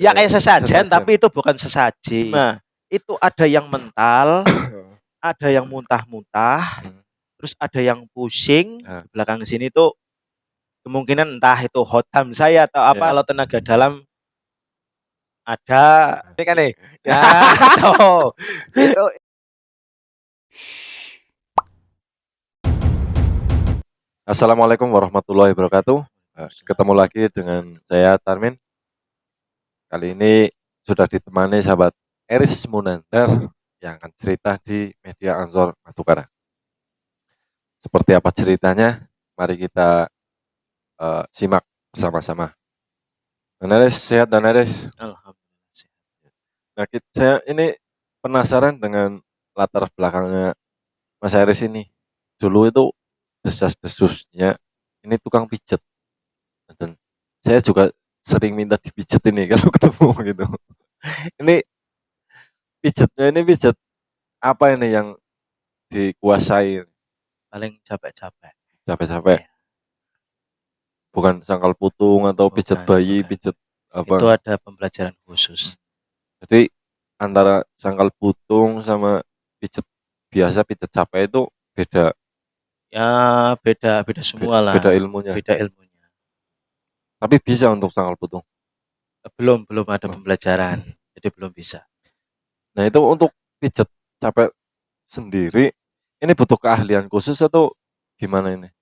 Ya kayak sesajen, Sesajen. tapi itu bukan sesaji. Nah, itu ada yang mental, ada yang muntah-muntah, terus ada yang pusing. Nah. Di belakang sini tuh kemungkinan entah itu hotam saya atau apa. Ya. Kalau tenaga dalam ada. Ini kan nih. Ya, tuh. Itu. Assalamualaikum warahmatullahi wabarakatuh. Ketemu lagi dengan saya Tarmin. Kali ini sudah ditemani sahabat Eris Munandar yang akan cerita di media Ansor Madukara. Seperti apa ceritanya? Mari kita simak bersama-sama. Dan Eris, sehat dan Eris? Alhamdulillah. Nah, saya ini penasaran dengan latar belakangnya Mas Eris ini. Dulu itu desas-desusnya ini tukang pijet. Dan saya juga sering minta dipijet ini kalau ketemu gitu. Ini pijetnya ini pijet apa ini yang dikuasai? Paling capek-capek. Capek-capek. Ya. Bukan sangkal putung atau pijet bayi, Bukan. pijet apa? Itu ada pembelajaran khusus. Jadi antara sangkal putung sama pijet biasa, pijet capek itu beda. Ya beda semua lah. Beda ilmunya. Beda ilmunya. Tapi bisa untuk sangkal putung. Belum ada pembelajaran, jadi belum bisa. Nah itu untuk pijet capek sendiri, ini butuh keahlian khusus atau gimana ini?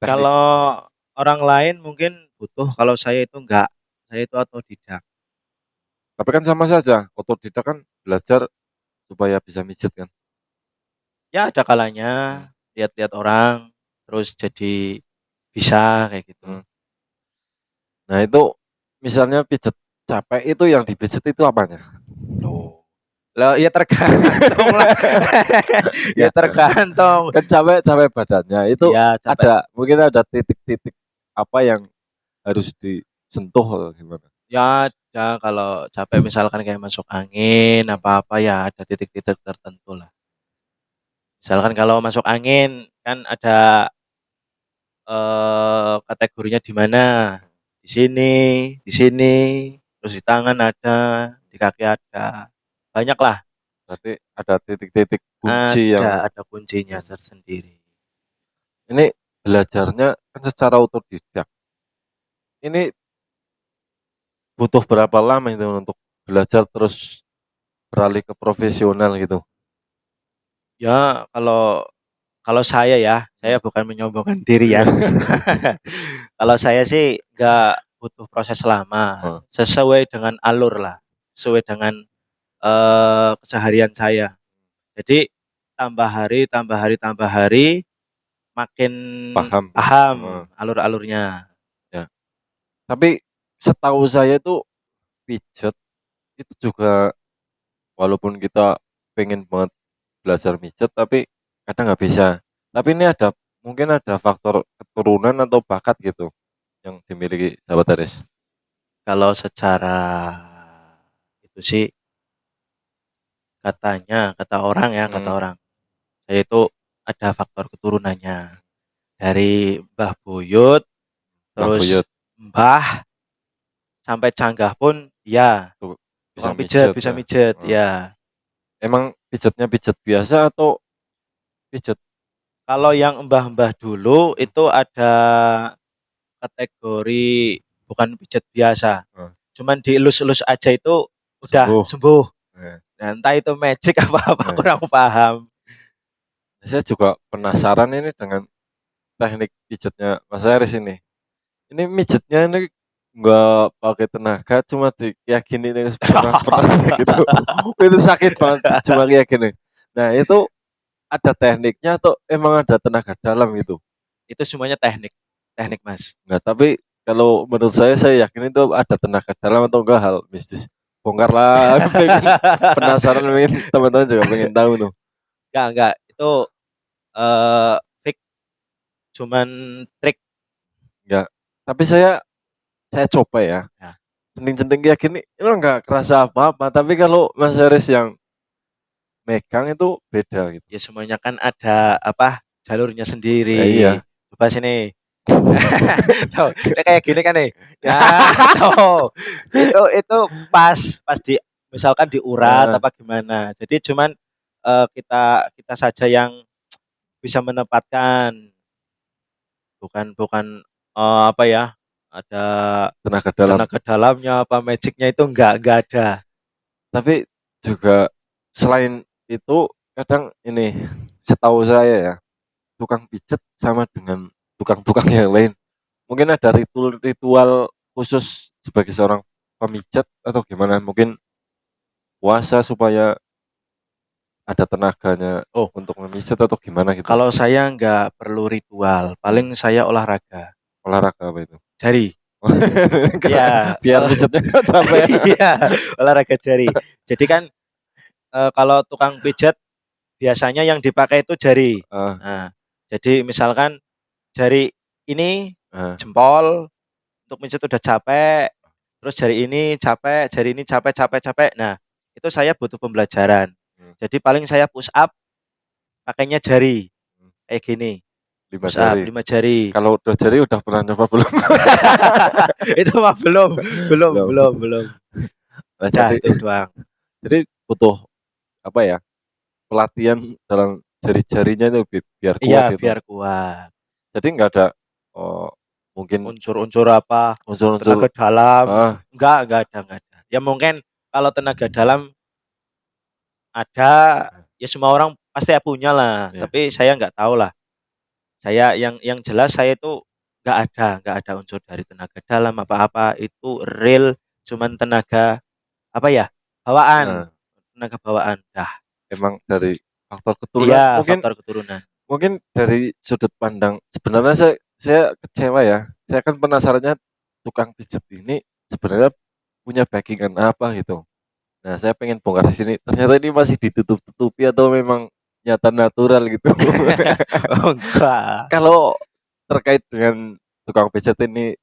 Teknik. Kalau orang lain mungkin butuh, kalau saya itu enggak. Saya itu otodidak. Tapi kan sama saja, otodidak kan belajar supaya bisa mijet kan? Ya ada kalanya lihat-lihat orang, terus jadi bisa kayak gitu. Nah itu misalnya pijet capek itu yang dipijet itu apanya? Lah ya tergantung lah. Ya tergantung. Kan capek badannya itu Ya, mungkin ada titik-titik apa yang harus disentuh atau gimana? Ya ada, kalau capek misalkan kayak masuk angin apa-apa ya ada titik-titik tertentu lah. Misalkan kalau masuk angin kan ada kategorinya di mana? Di sini, terus di tangan ada, di kaki ada. Banyak lah. Berarti ada titik-titik kunci yang ada kuncinya tersendiri. ini belajarnya kan secara otodidak. Ini butuh berapa lama itu untuk belajar terus beralih ke profesional gitu? Ya kalau saya ya, saya bukan menyombongkan diri ya. Kalau saya sih nggak butuh proses lama, sesuai dengan alur lah, sesuai dengan keseharian saya. Jadi tambah hari makin paham alur-alurnya. Ya. Tapi setahu saya itu pijet itu juga walaupun kita pengen banget belajar mijet tapi kadang nggak bisa. Tapi ini mungkin ada faktor keturunan atau bakat gitu yang dimiliki sahabat Aris. Kalau secara itu sih kata orang saya itu ada faktor keturunannya dari Mbah Buyut, terus Mbah sampai canggah pun ya bisa mijet ya. Emang pijetnya pijet biasa atau pijet? Kalau yang mbah-mbah dulu itu ada kategori bukan pijet biasa, cuman dielus-elus aja itu udah sembuh. Nah, entah itu magic apa kurang paham. Saya juga penasaran ini dengan teknik pijetnya Mas Aris ini. Ini mijetnya ini nggak pakai tenaga, cuma diyakini ini pernah gitu. Itu sakit banget, cuma diyakini. Nah itu ada tekniknya atau emang ada tenaga dalam gitu? Itu semuanya teknik Mas. Nah tapi kalau menurut saya yakin itu ada tenaga dalam atau enggak hal mistis. Bongkar lah, penasaran pengen teman-teman juga pengen tahu tuh. Enggak, itu fake, cuman trik. Enggak, tapi saya coba ya. Centing-centing yakin ini enggak kerasa apa-apa, tapi kalau Mas Aris yang megang itu beda gitu. Ya semuanya kan ada jalurnya sendiri. Iya. Coba sini. Tuh, kayak gini kan nih. Nah, tuh. Itu pas misalkan diurat Heeh, apa gimana. Jadi cuman, kita kita saja yang bisa menempatkan, bukan bukan, apa ya, ada tenaga dalam. tenaga dalamnya apa magicnya itu enggak ada. Tapi juga selain itu kadang ini, setahu saya ya, tukang pijet sama dengan tukang-tukang yang lain, mungkin ada ritual khusus sebagai seorang pemijat atau gimana? Mungkin puasa supaya ada tenaganya Oh, untuk memijat atau gimana gitu? kalau saya nggak perlu ritual, Mmm, paling saya olahraga, olahraga apa itu? jari. Iya, Biar pijatnya nggak capek. iya, olahraga jari. Jadi kan, kalau tukang pijat biasanya yang dipakai itu jari. Heeh, Nah, jadi misalkan jari ini heeh, jempol untuk pijat udah capek, terus jari ini capek capek capek. Nah, itu saya butuh pembelajaran. mmm, Jadi paling saya push up pakainya jari, mmm, kayak gini, 5 push up jari. 5 jari. Kalau udah jari udah pernah nyoba belum? Itu mah belum belum Belum. belum belum. Nah, Udah itu doang. jadi butuh apa ya, pelatihan dalam jari-jarinya itu biar Iya, kuat gitu. biar kuat. Jadi nggak ada, eee, mungkin Unsur-unsur apa, unsur-unsur tenaga dalam, heeh, enggak ada. Ya mungkin kalau tenaga dalam ada, ya semua orang pasti ya punya lah, iya, tapi saya nggak tahu lah. Saya yang jelas saya itu nggak ada unsur dari tenaga dalam apa-apa, itu real cuman tenaga, apa ya, bawaan, heeh, tenaga bawaan, dah. emang dari faktor keturunan Iya, mungkin faktor keturunan. mungkin dari sudut pandang sebenarnya saya kecewa ya, saya kan penasarannya tukang pijet ini sebenarnya punya backing-an apa gitu. Nah, saya pengen bongkar di sini, ternyata ini masih ditutup-tutupi atau memang nyata natural gitu. Oh, enggak. Kalau terkait dengan tukang pijet ini,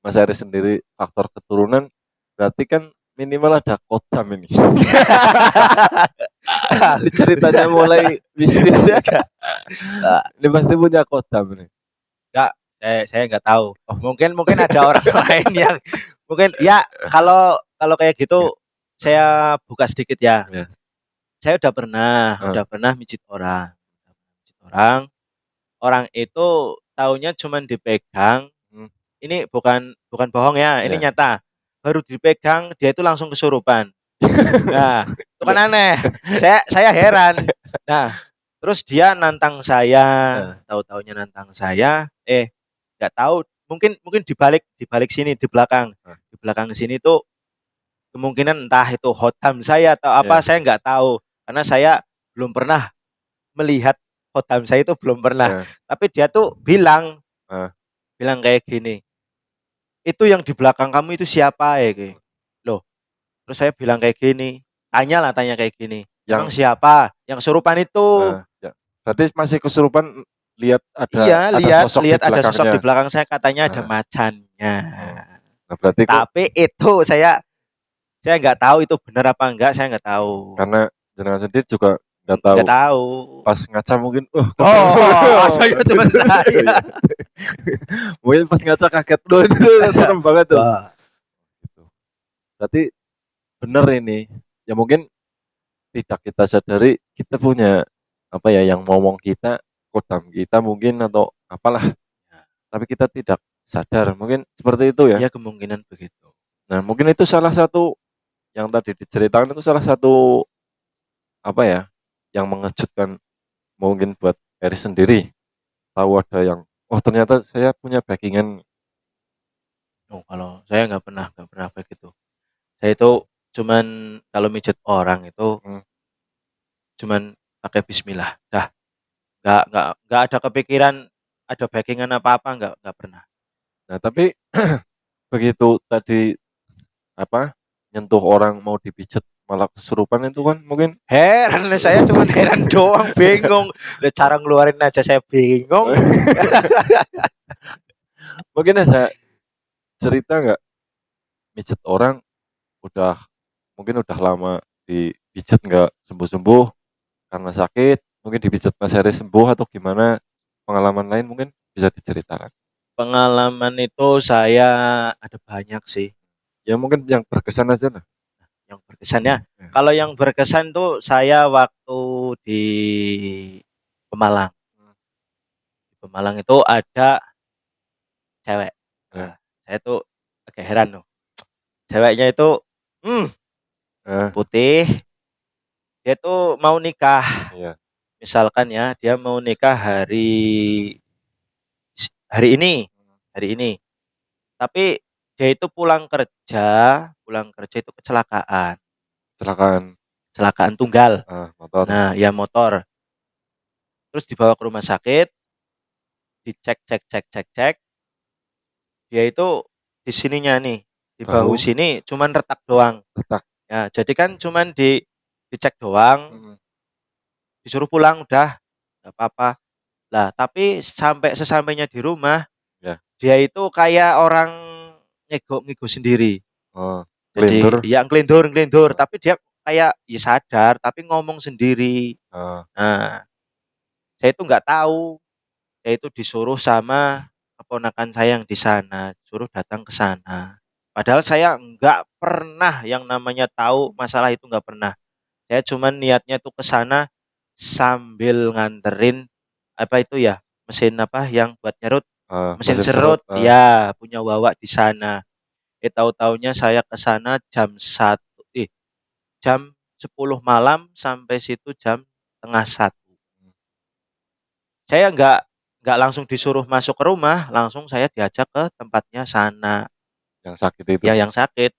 Mas Aris sendiri faktor keturunan, berarti kan minimal ada kodam ini. Ini ceritanya mulai bisnisnya, Enggak. ini pasti punya kodam ini. Enggak, saya nggak tahu. Oh, Mungkin mungkin ada orang lain yang mungkin ya kalau kalau kayak iya, gitu saya buka sedikit ya. iya, Saya heeh, udah pernah mijit orang. Mijit orang, orang itu taunya cuman dipegang, mmm, ini bukan bukan bohong ya, ini iya. nyata. Baru dipegang dia itu langsung kesurupan. Nah, itu kan aneh. Saya heran. Nah, terus dia nantang saya, Heeh, tahu-tahunya nantang saya, nggak tahu, mungkin mungkin di balik sini, heeh, di belakang sini tuh kemungkinan entah itu khotam saya atau apa, iya, saya nggak tahu. Karena saya belum pernah melihat khotam saya itu belum pernah. iya, Tapi dia tuh bilang heeh, bilang kayak gini, "Itu yang di belakang kamu itu siapa?" Ya, kayak. Loh, terus saya bilang kayak gini, tanya kayak gini, "Emang yang siapa?" "Yang kesurupan itu." ya, berarti masih kesurupan lihat Iya, ada sosok di lihat ada sosok di belakangnya? belakang saya, katanya ada Heeh, macannya. oh, nah berarti kok Tapi itu saya nggak tahu itu benar apa enggak, saya nggak tahu. karena jenengan sendiri juga nggak tahu, Nggak tahu. pas ngaca mungkin, kodam Oh, adanya cuman saya. iya, mungkin pas ngaca kaget, "Loh itu serem banget tuh." Wah, Gitu. Berarti bener ini, ya mungkin tidak kita sadari kita punya, apa ya, yang ngomong kita, kodam kita mungkin atau apalah, tapi kita tidak sadar, mungkin seperti itu ya? ya kemungkinan begitu. Nah mungkin itu salah satu yang tadi diceritakan itu salah satu, apa ya, yang mengejutkan mungkin buat Eri sendiri, tahu ada yang, "Oh ternyata saya punya backing-an." Oh, kalau saya nggak pernah begitu. Saya itu cuman kalau mijet orang itu Mmm, cuman pakai bismillah, dah. Nggak ada kepikiran ada backing-an apa-apa, nggak pernah. nah tapi begitu tadi, apa, nyentuh orang mau dipijet malah kesurupan itu kan mungkin Heran saya cuman heran doang, bingung. Lah cara ngeluarin aja saya bingung. mungkin ada cerita nggak mijet orang udah mungkin udah lama dipijet nggak sembuh-sembuh karena sakit, mungkin dipijet Mas Heri sembuh atau gimana, pengalaman lain mungkin bisa diceritakan? Pengalaman itu saya ada banyak sih Ya mungkin yang berkesan aja lah. yang berkesan ya. Ya. Kalau yang berkesan tuh saya waktu di Pemalang. Di Pemalang itu ada cewek. Ya. Saya tuh agak heran tuh. Ceweknya itu hmm, Eh, putih, dia tuh mau nikah. iya. Misalkan ya, dia mau nikah hari ini, hari ini. Tapi dia itu pulang kerja itu kecelakaan, Kecelakaan kecelakaan tunggal. motor. Nah, ya motor. Terus dibawa ke rumah sakit, dicek cek cek cek cek. Dia itu di sininya nih, di bahu Bahu sini cuman retak doang. retak. Ya, jadi kan cuman dicek doang, Mm, disuruh pulang udah nggak apa-apa. Lah, tapi sampai sesampainya di rumah, ya. dia itu kayak orang ngego sendiri. Oh, Jadi kelindur. ya ngelindur, Eh, tapi dia kayak ya sadar tapi ngomong sendiri. eh, Nah, saya itu nggak tahu, saya itu disuruh sama keponakan saya yang di sana, suruh datang ke sana. Padahal saya nggak pernah yang namanya tahu masalah itu nggak pernah. Saya cuman niatnya tuh ke sana sambil nganterin apa itu ya, mesin apa yang buat nyerut, mesin mesin serut. serut, ya punya Wawa di sana. Tahu-taunya saya ke sana jam 10 malam sampai situ jam tengah satu. Saya nggak langsung disuruh masuk ke rumah, langsung saya diajak ke tempatnya sana, Yang sakit itu. ya yang sakit.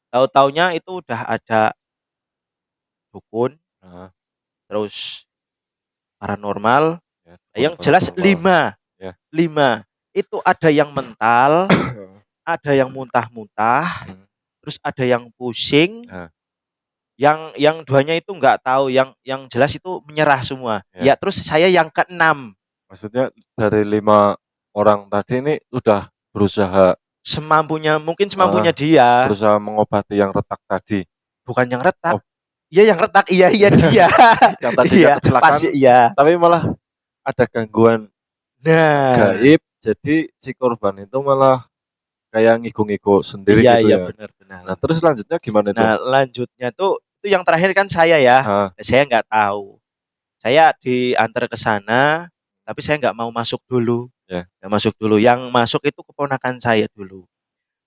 Tahu-taunya itu udah ada dukun, Eh, terus paranormal, ya, yang dukun jelas paranormal. Ya. lima. Itu ada yang mental, ada yang muntah-muntah, Hmm, terus ada yang pusing, nah, yang duanya itu nggak tahu, yang jelas itu menyerah semua. ya. Ya terus saya yang keenam, Maksudnya dari 5 orang tadi ini udah berusaha mungkin eh, semampunya dia, berusaha mengobati yang retak tadi. bukan yang retak. Oh, Iya yang retak, iya iya dia. yang tadinya Iya, pasti kecelakaan iya. tapi malah ada gangguan Nah, gaib, jadi si korban itu malah kayak ngigo-ngigo sendiri iya gitu iya ya. benar-benar. Nah, terus lanjutnya gimana itu? Nah, lanjutnya tuh itu yang terakhir kan saya ya. Ah, Saya nggak tahu. Saya diantar ke sana, tapi saya nggak mau masuk dulu. ya. Nggak masuk dulu. Yang masuk itu keponakan saya dulu.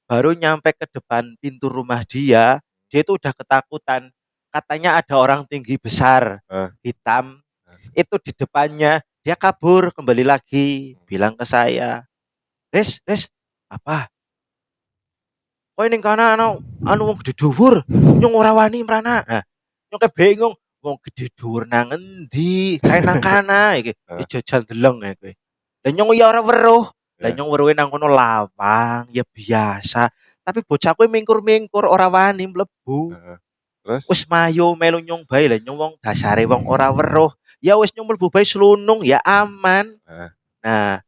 Baru nyampe ke depan pintu rumah dia itu udah ketakutan. Katanya ada orang tinggi besar, Ah, hitam. ah, Itu di depannya. Dia kabur kembali lagi. Bilang ke saya, Res, apa? Kowe ning kana anu wong gede dhuwur, nyung ora wani mrana. Nah, nyung bingung, wong gede dhuwur nang endi? Kae nang kana iki. ah, Jajal deleng ya kowe. Lah nyung ya ora weruh. Lah ya. nyung weruhe nang kono lawang, ya biasa. Tapi bocah kowe mingkur-mingkur ora wani mlebu. Ah, terus? Wis mayo melu nyung bae lah nyung wong dasare wong ora weruh. Ya wis nyung mlebu bae slunung ya aman. Ah, Nah,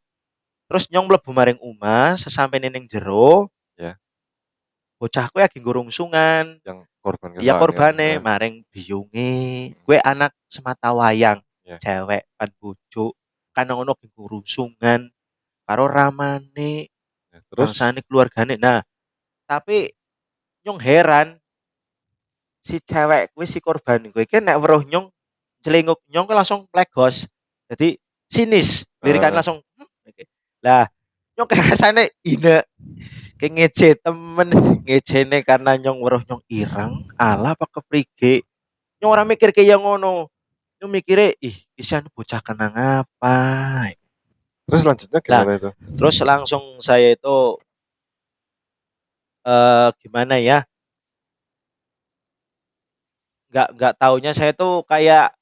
terus nyung mlebu maring omah, sesampene ning jero, ya, bocah kowe lagi ngurungsungan. yang korban Iya kecelakaan kan. korbane Ah, maring biyunge, kue anak sematawayang, ya, cewek kan bojo, kan ngono kerusungan karo ramane, ya. Terus? bangsane keluargane. Nah, tapi nyong heran si cewek kuwi si korban kuwi ki nek weruh nyong celinguk nyong ki langsung plegos. Jadi sinis, lirikan Ah, langsung iki. Lah, nyong rasane ine ke ngece temen, ngecene karena nyong weruh nyong ireng, alah apa keprige. Nyong ora mikir kaya ngono. Nyong mikire, ih, kasihan bocah kenang apa. terus lanjutnya Lah, gimana itu? terus langsung saya itu gimana ya? Nggak taunya saya tuh kayak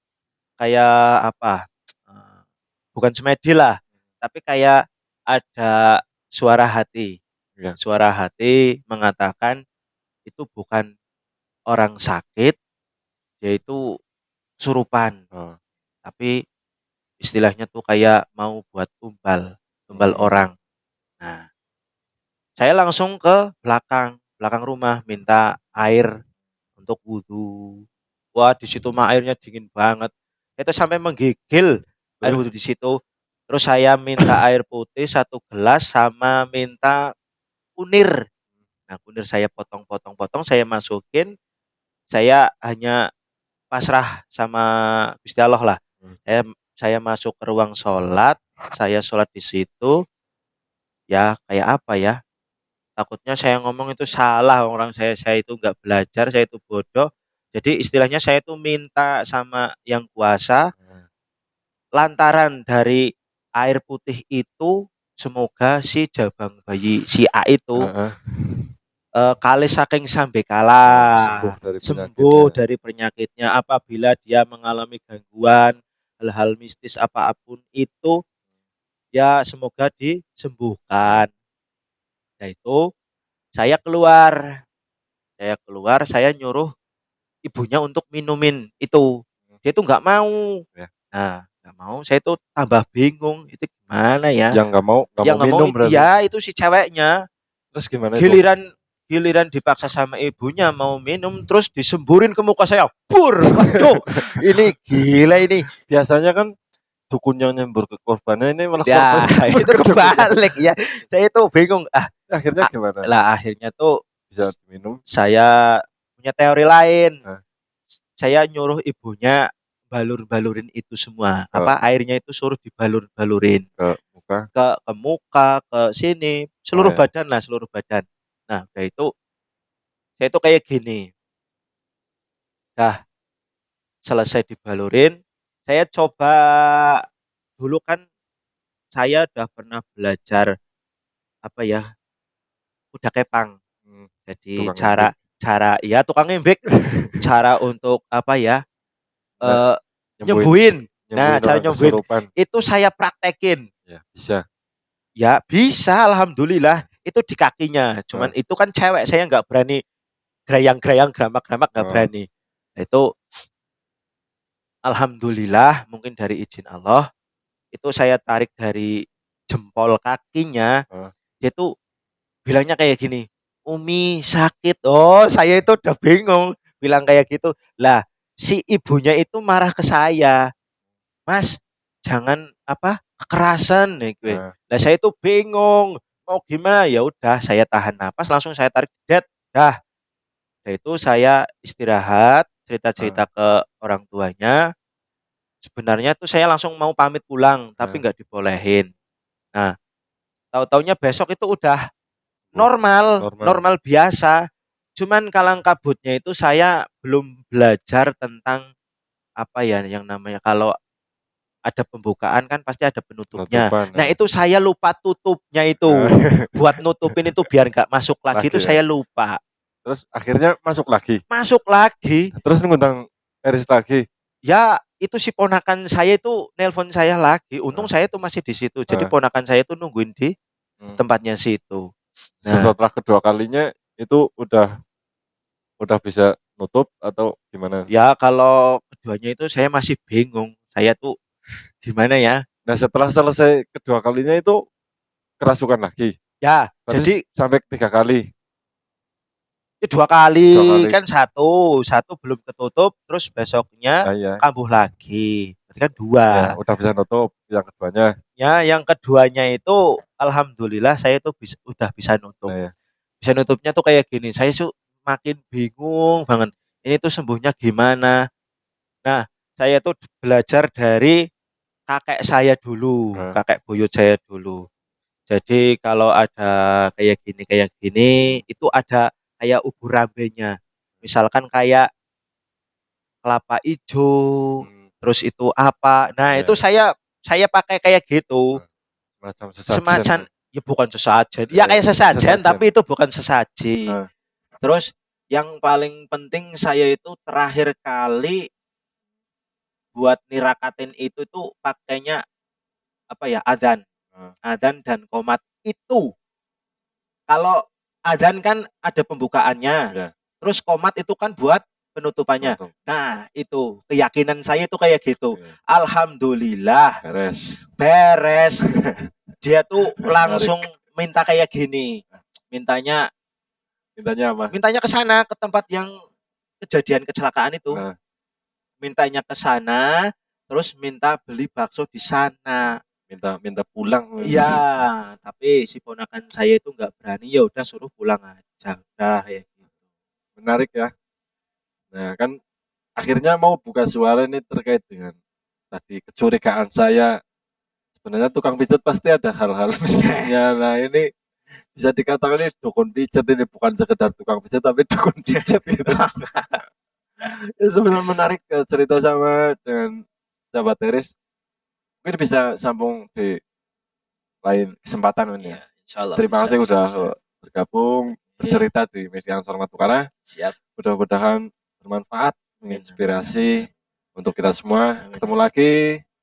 kayak apa? eh, bukan semedi lah, tapi kayak ada suara hati. Ya. Suara hati mengatakan itu bukan orang sakit, yaitu surupan. Oh. Tapi istilahnya tuh kayak mau buat tumbal, tumbal Hmm, orang. Nah, saya langsung ke belakang rumah minta air untuk wudhu. Wah, di situ mah airnya dingin banget. Itu sampai menggigil air terus? wudhu di situ. Terus saya minta air putih 1 gelas sama minta kunir. Nah, kunir saya potong-potong-potong, saya masukin, saya hanya pasrah sama Gusti Allah lah. Hmm. Saya masuk ke ruang sholat, saya sholat di situ, ya kayak apa ya, takutnya saya ngomong itu salah, orang saya itu nggak belajar, saya itu bodoh. Jadi istilahnya saya itu minta sama yang kuasa, Nah, lantaran dari air putih itu semoga si jabang bayi si A itu heeh, kalis saking sembuh sambekala, dari penyakitnya. sembuh dari penyakitnya apabila dia mengalami gangguan, hal-hal mistis apapun itu, ya semoga Nah, disembuhkan. Nah itu saya keluar, saya nyuruh ibunya untuk minumin itu. Dia itu nggak mau. ya. Nah, nggak mau, saya itu tambah bingung, itu gimana ya? Yang nggak Yang mau nggak mau minum berarti. iya itu si ceweknya. Terus gimana itu? Giliran giliran dipaksa sama ibunya mau minum, terus disemburin ke muka saya. Bur! Waduh, ini gila ini. Biasanya kan dukun yang nyembur ke korbannya, ini malah Ya, korbannya nyembur itu ke dukunnya. kebalik ya. Saya itu bingung. Akhirnya gimana? Lah akhirnya tuh Bisa diminum? saya punya teori lain. Nah, Saya nyuruh ibunya balur-balurin itu semua. ke Airnya itu suruh dibalur-balurin ke muka. ke muka, ke sini, Oh seluruh ya. badan lah, seluruh badan. Nah, udah itu saya itu kayak gini. Dah selesai dibalurin, saya coba dulu kan saya udah pernah belajar apa ya, kuda kepang. Hmm, Jadi tukang cara embik. cara ya tukang embek, cara untuk apa ya, Nah, eee, nyembuhin nyembuhin. Nah, nyembuhin cara orang nyembuhin kesurupan. itu saya praktekin. Ya, bisa. Ya bisa, alhamdulillah. Itu di kakinya, cuman Nah, itu kan cewek, saya nggak berani grayang-grayang, gramak-gramak nggak oh, berani. Nah, itu alhamdulillah mungkin dari izin Allah, itu saya tarik dari jempol kakinya, oh, dia tuh bilangnya kayak gini, "Umi sakit." Oh, saya itu udah bingung bilang kayak gitu. Lah, si ibunya itu marah ke saya, "Mas, jangan apa, kekerasan," nih gue. nah, Lah saya itu bingung, mau gimana, ya udah saya tahan napas langsung saya tarik, dah. Nah itu saya istirahat, nah, cerita-cerita ke orang tuanya, sebenarnya tuh saya langsung mau pamit pulang, tapi nah, nggak dibolehin. Nah, tahu-taunya besok itu udah oh, normal, normal. normal biasa. Cuman kalang kabutnya itu saya belum belajar tentang apa ya yang namanya kalau ada pembukaan kan pasti ada penutupnya. Penutupan. Nah Nah. itu saya lupa tutupnya itu. Buat nutupin itu biar nggak masuk lagi itu Lagi ya. saya lupa. Terus akhirnya masuk lagi. Masuk lagi, Terus ngundang Eris lagi. ya itu si ponakan saya itu nelpon saya lagi. Untung Nah, saya tuh masih di situ. Jadi nah, ponakan saya tuh nungguin di hmm. tempatnya situ. Nah, Setelah kedua kalinya itu udah bisa nutup atau gimana? ya kalau keduanya itu saya masih bingung. Saya tuh gimana ya? Nah, setelah selesai kedua kalinya itu kerasukan lagi. Ya, Berarti jadi sampai 3 kali. ya dua Dua kali kali. kan satu belum ketutup, terus besoknya Ah, iya. kambuh lagi. Berarti kan dua. Ya, udah bisa nutup yang keduanya. Ya, yang keduanya itu alhamdulillah saya tuh udah bisa nutup. Nah, ya. Bisa nutupnya tuh kayak gini. Saya tuh makin bingung banget. Ini tuh sembuhnya gimana? Nah, saya tuh belajar dari kakek saya dulu, Nah, kakek buyut saya dulu. Jadi kalau ada kayak gini, itu ada kayak ubur rambenya. Misalkan kayak kelapa ijo, hmm, terus itu apa. Nah, itu ya. saya pakai kayak gitu. Nah, semacam sesajen. Semacam ya bukan sesajen. Ya kayak sesajen Sesajen. tapi itu bukan sesaji. Nah, Terus yang paling penting saya itu terakhir kali buat nirakatin itu tuh pakainya apa ya, adzan. nah, Adzan dan qomat. Itu kalau adzan kan ada pembukaannya, ya, terus qomat itu kan buat penutupannya. penutup. Nah, itu keyakinan saya itu kayak gitu. Ya. Alhamdulillah Beres. beres. Dia tuh Narik. langsung minta kayak gini. Mintanya Mintanya apa? mintanya ke sana, ke tempat yang kejadian kecelakaan itu. Nah, Mintanya ke sana, terus minta beli bakso di sana. minta pulang. Iya, tapi si ponakan saya itu nggak berani, ya udah suruh pulang aja, udah ya gitu. Menarik ya. Nah, kan akhirnya mau buka suara ini terkait dengan tadi kecurigaan saya. Sebenarnya tukang pijat pasti ada hal-hal mistisnya. Nah, ini bisa dikatakan ini dukun pijat, ini bukan sekedar tukang pijat tapi dukun pijat gitu. Ya, sebenarnya menarik cerita sama dengan sahabat Teris. Mungkin bisa sambung di lain kesempatan ini ya. Iya, insyaallah Terima bisa kasih bisa udah bisa. bergabung Oke, bercerita di media Ansor Matukara. siap. Mudah-mudahan bermanfaat, Amin amin amin menginspirasi untuk kita semua. amin Ketemu amin. lagi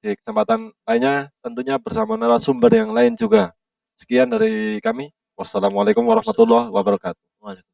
di kesempatan lainnya, tentunya bersama narasumber yang lain juga. Sekian dari kami. Wassalamualaikum Waalaikumsalam. warahmatullahi wabarakatuh. Waalaikumsalam.